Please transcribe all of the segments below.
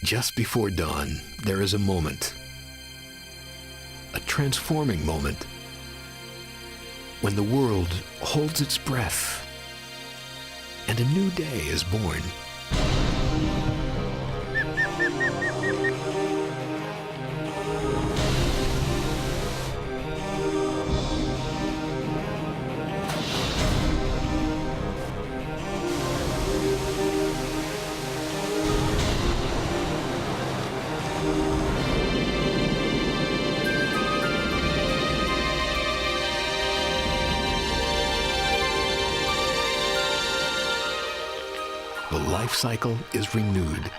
Just before dawn, there is a moment, a transforming moment, when the world holds its breath and a new day is born. The life cycle is renewed.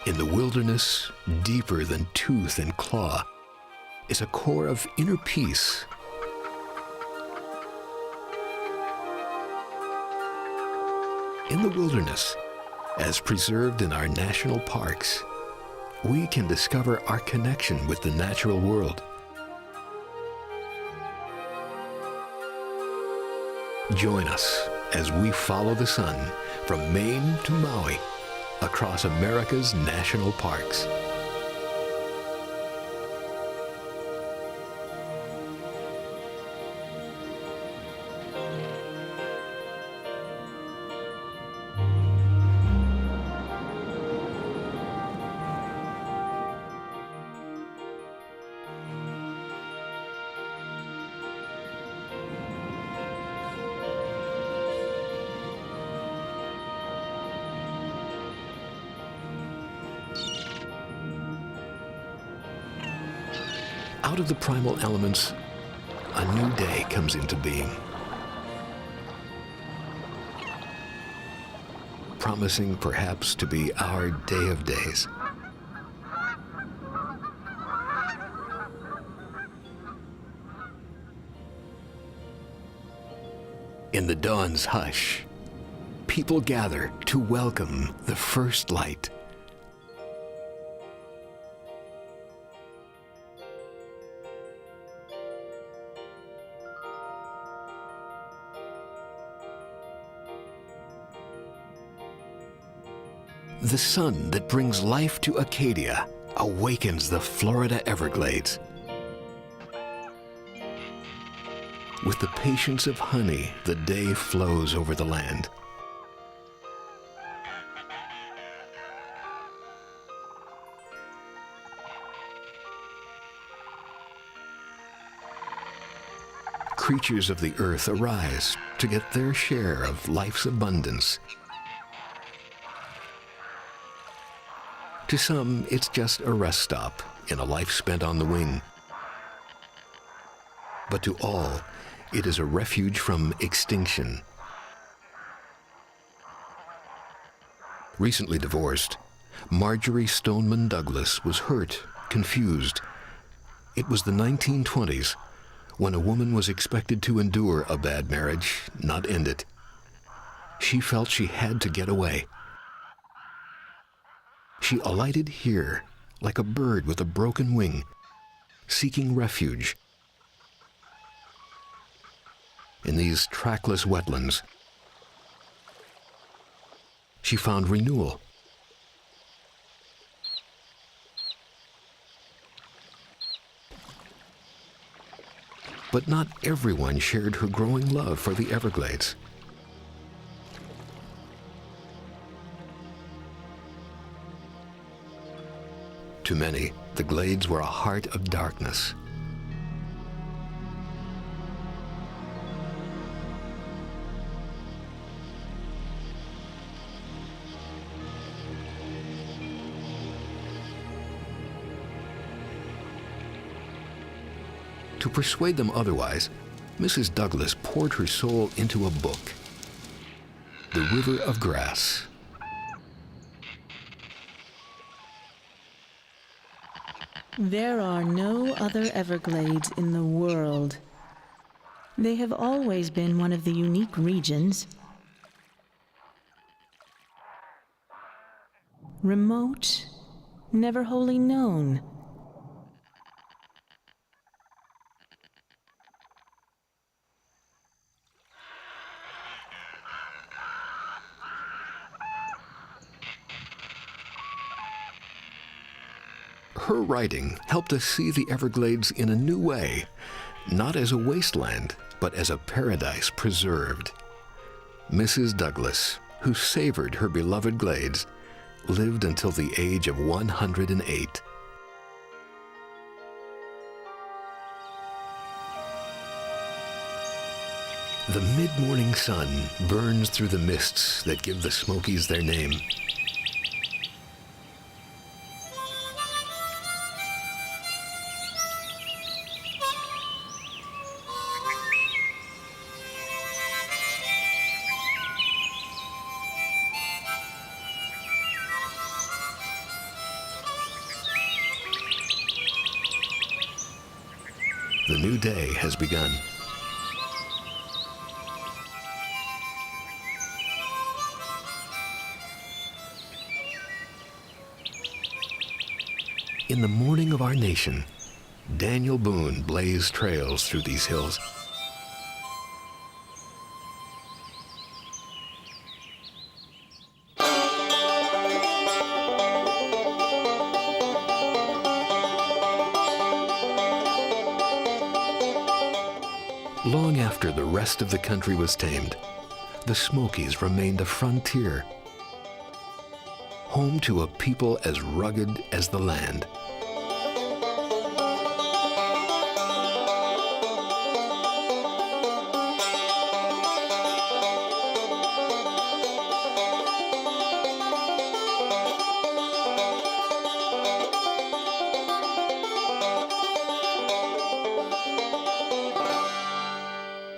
In the wilderness, deeper than tooth and claw, is a core of inner peace. In the wilderness, as preserved in our national parks, we can discover our connection with the natural world. Join us as we follow the sun from Maine to Maui, across America's national parks. Out of the primal elements, a new day comes into being, promising perhaps to be our day of days. In the dawn's hush, people gather to welcome the first light. The sun that brings life to Acadia awakens the Florida Everglades. With the patience of honey, the day flows over the land. Creatures of the earth arise to get their share of life's abundance. To some, it's just a rest stop in a life spent on the wing. But to all, it is a refuge from extinction. Recently divorced, Marjorie Stoneman Douglas was hurt, confused. It was the 1920s, when a woman was expected to endure a bad marriage, not end it. She felt she had to get away. She alighted here, like a bird with a broken wing, seeking refuge. In these trackless wetlands, she found renewal. But not everyone shared her growing love for the Everglades. To many, the glades were a heart of darkness. To persuade them otherwise, Mrs. Douglas poured her soul into a book, The River of Grass. There are no other Everglades in the world. They have always been one of the unique regions. Remote, never wholly known. her writing helped us see the Everglades in a new way, not as a wasteland, but as a paradise preserved. Mrs. Douglas, who savored her beloved glades, lived until the age of 108. The mid-morning sun burns through the mists that give the Smokies their name. The new day has begun. In the morning of our nation, Daniel Boone blazed trails through these hills. Long after the rest of the country was tamed, the Smokies remained a frontier, home to a people as rugged as the land.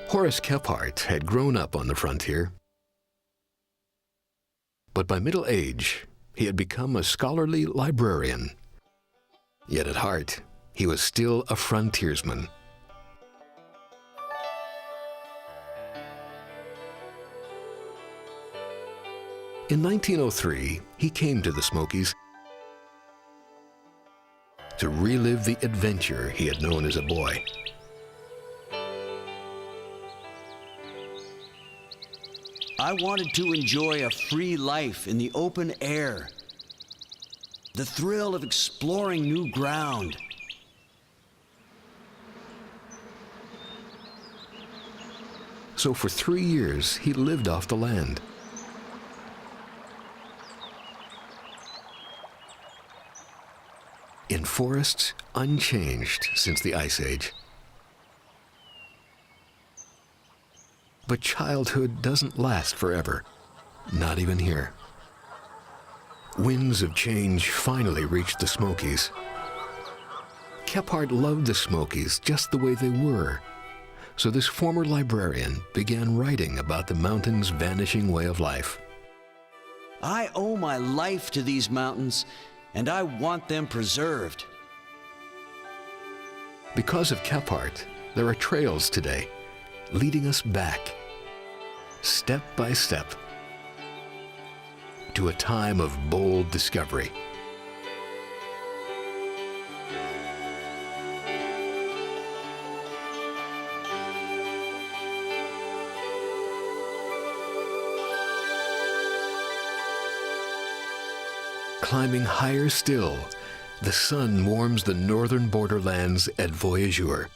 Horace Kephart had grown up on the frontier, but by middle age, he had become a scholarly librarian. Yet at heart, he was still a frontiersman. In 1903, he came to the Smokies to relive the adventure he had known as a boy. I wanted to enjoy a free life in the open air, the thrill of exploring new ground. So for 3 years, he lived off the land. In forests unchanged since the Ice Age. But childhood doesn't last forever, not even here. Winds of change finally reached the Smokies. Kephart loved the Smokies just the way they were, so this former librarian began writing about the mountains' vanishing way of life. I owe my life to these mountains, and I want them preserved. Because of Kephart, there are trails today leading us back, step by step, to a time of bold discovery. Climbing higher still, the sun warms the northern borderlands at Voyageur.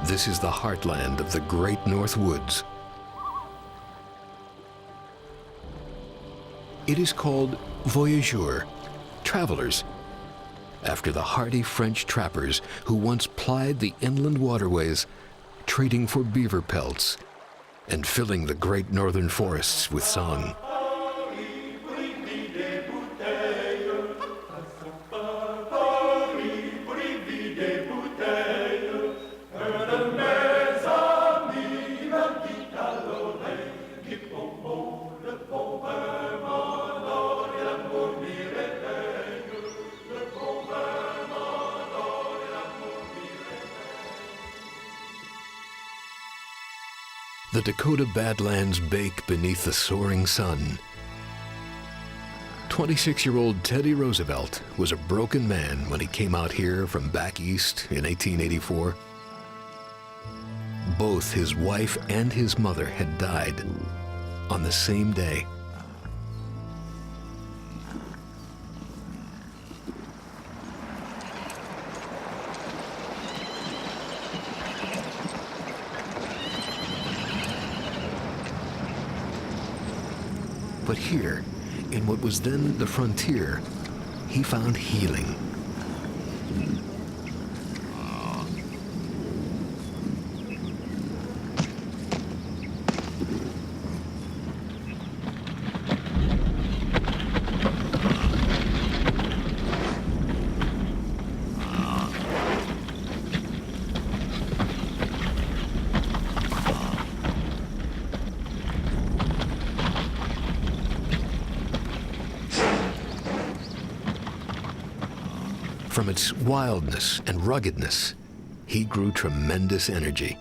This is the heartland of the Great North Woods. It is called Voyageur, travelers, after the hardy French trappers who once plied the inland waterways, trading for beaver pelts and filling the great northern forests with song. The Dakota Badlands bake beneath the soaring sun. 26-year-old Teddy Roosevelt was a broken man when he came out here from back east in 1884. Both his wife and his mother had died on the same day. But here, in what was then the frontier, he found healing. From its wildness and ruggedness, he grew tremendous energy.